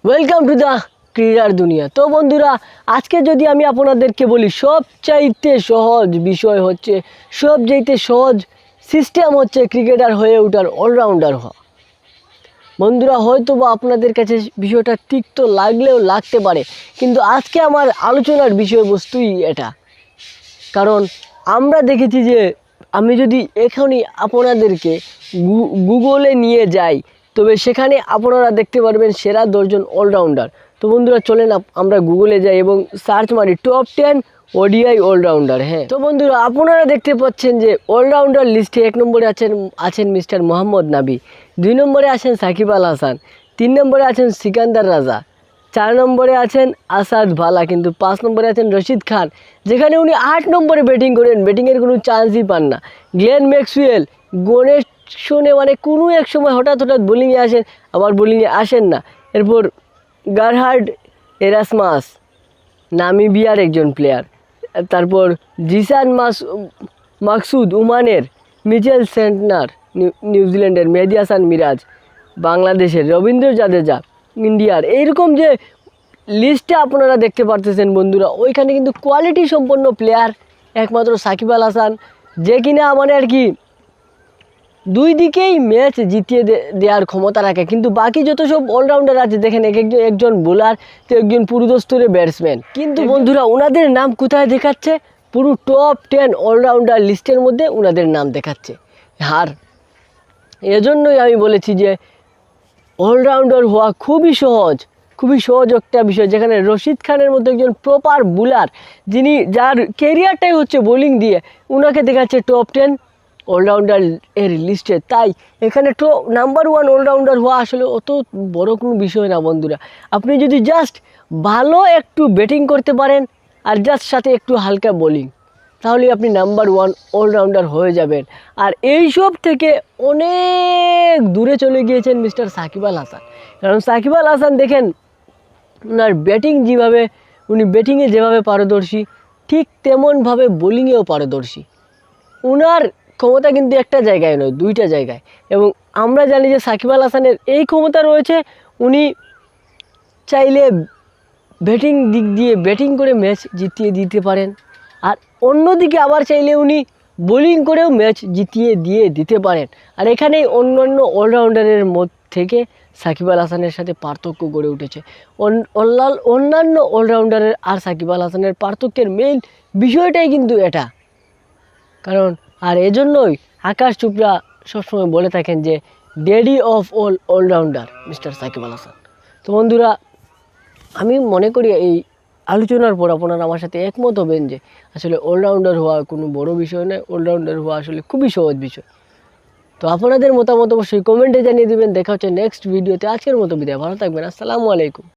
Welcome to the ক্রীড়ার দুনিয়া। তো বন্ধুরা, আজকে যদি আমি আপনাদেরকে বলি সবচাইতে সহজ বিষয় হচ্ছে, সবচাইতে সহজ সিস্টেম হচ্ছে ক্রিকেটার হয়ে ওঠার, অলরাউন্ডার হওয়া। বন্ধুরা, হয়তো বা আপনাদের কাছে বিষয়টা তিক্ত লাগলেও লাগতে পারে, কিন্তু আজকে আমার আলোচনার বিষয়বস্তুই এটা। কারণ আমরা দেখেছি যে আমি যদি এখনই আপনাদেরকে গুগলে নিয়ে যাই, তবে সেখানে আপনারা দেখতে পারবেন সেরা 10জন অলরাউন্ডার। তো বন্ধুরা, চলেন আমরা গুগলে যাই এবং সার্চ মারি টপ 10 ওডিআই অলরাউন্ডার। হ্যাঁ, তো বন্ধুরা, আপনারা দেখতে পাচ্ছেন যে অলরাউন্ডার লিস্টে 1 নম্বরে আছেন মিস্টার মোহাম্মদ নাবি, 2 নম্বরে আছেন সাকিব আল হাসান, 3 নম্বরে আছেন সিকান্দার রাজা, 4 নম্বরে আছেন আসাদ ভালা, কিন্তু 5 নম্বরে আছেন রশিদ খান, যেখানে উনি 8 নম্বরে ব্যাটিং করেন, ব্যাটিংয়ের কোনো চান্সই পান না। গ্লেন ম্যাক্সওয়েল গণেশ শোনে, মানে কোনো এক সময় হঠাৎ বোলিংয়ে আসেন, আবার বোলিংয়ে আসেন না। এরপর গারহার্ড এরাসমাস, নামিবিয়ার একজন প্লেয়ার। তারপর জিসান মাকসুদ ওমানের, মিচেল সেন্টনার নিউজিল্যান্ডের, মেহেদী হাসান মিরাজ বাংলাদেশের, রবীন্দ্র জাদেজা ইন্ডিয়ার। এইরকম যে লিস্টটা আপনারা দেখতে পারতেছেন বন্ধুরা, ওইখানে কিন্তু কোয়ালিটি সম্পন্ন প্লেয়ার একমাত্র সাকিব আল হাসান, যে কিনা মানে আর কি দুই দিকেই ম্যাচ জিতিয়ে দেওয়ার ক্ষমতা রাখে। কিন্তু বাকি যত সব অলরাউন্ডার আছে, দেখেন একজন বোলার, তো একজন পুরুদস্তুরে ব্যাটসম্যান, কিন্তু বন্ধুরা ওনাদের নাম কোথায় দেখাচ্ছে? পুরো টপ 10 অলরাউন্ডার লিস্টের মধ্যে ওনাদের নাম দেখাচ্ছে। আর এজন্যই আমি বলেছি যে অলরাউন্ডার হওয়া খুবই সহজ একটা বিষয়, যেখানে রশিদ খানের মতো একজন প্রপার বোলার, যার ক্যারিয়ারটাই হচ্ছে বোলিং দিয়ে, ওনাকে দেখাচ্ছে টপ 10 অলরাউন্ডার এর লিস্টে। তাই এখানে নাম্বার 1 অলরাউন্ডার হওয়া আসলে অত বড় কোনো বিষয় না বন্ধুরা। আপনি যদি জাস্ট ভালো একটু ব্যাটিং করতে পারেন আর জাস্ট সাথে একটু হালকা বোলিং, তাহলে আপনি নাম্বার 1 অলরাউন্ডার হয়ে যাবেন। আর এইসব থেকে অনেক দূরে চলে গিয়েছেন মিস্টার সাকিব আল হাসান। কারণ সাকিব আল হাসান দেখেন, ওনার উনি ব্যাটিংয়ে যেভাবে পারদর্শী, ঠিক তেমনভাবে বোলিংয়েও পারদর্শী। ওনার ক্ষমতা কিন্তু একটা জায়গায় নয়, 2টা জায়গায়। এবং আমরা জানি যে সাকিব আল হাসানের এই ক্ষমতা রয়েছে, উনি চাইলে ব্যাটিং দিক দিয়ে ব্যাটিং করে ম্যাচ জিতিয়ে দিতে পারেন, আর অন্যদিকে আবার চাইলে উনি বোলিং করেও ম্যাচ জিতিয়ে দিতে পারেন। আর এখানেই অন্যান্য অলরাউন্ডারের থেকে সাকিব আল হাসানের সাথে পার্থক্য গড়ে উঠেছে। অন্যান্য অলরাউন্ডারের আর সাকিব আল হাসানের পার্থক্যের মেইন বিষয়টাই কিন্তু এটা। কারণ আর এজন্যই আকাশ চোপড়া সবসময় বলে থাকেন যে daddy of all allrounder mister Sakib Al Hasan. তো বন্ধুরা, আমি মনে করি এই আলোচনার পর আপনারা আমার সাথে একমত হবেন যে আসলে অলরাউন্ডার হওয়া কোনো বড় বিষয় নয়, অলরাউন্ডার হওয়া আসলে খুবই সহজ বিষয়। তো আপনাদের মতামত অবশ্যই কমেন্টে জানিয়ে দেবেন। দেখা হচ্ছে নেক্সট ভিডিওতে। আজকের মতো বিদায়, ভালো থাকবেন, আসসালামু আলাইকুম।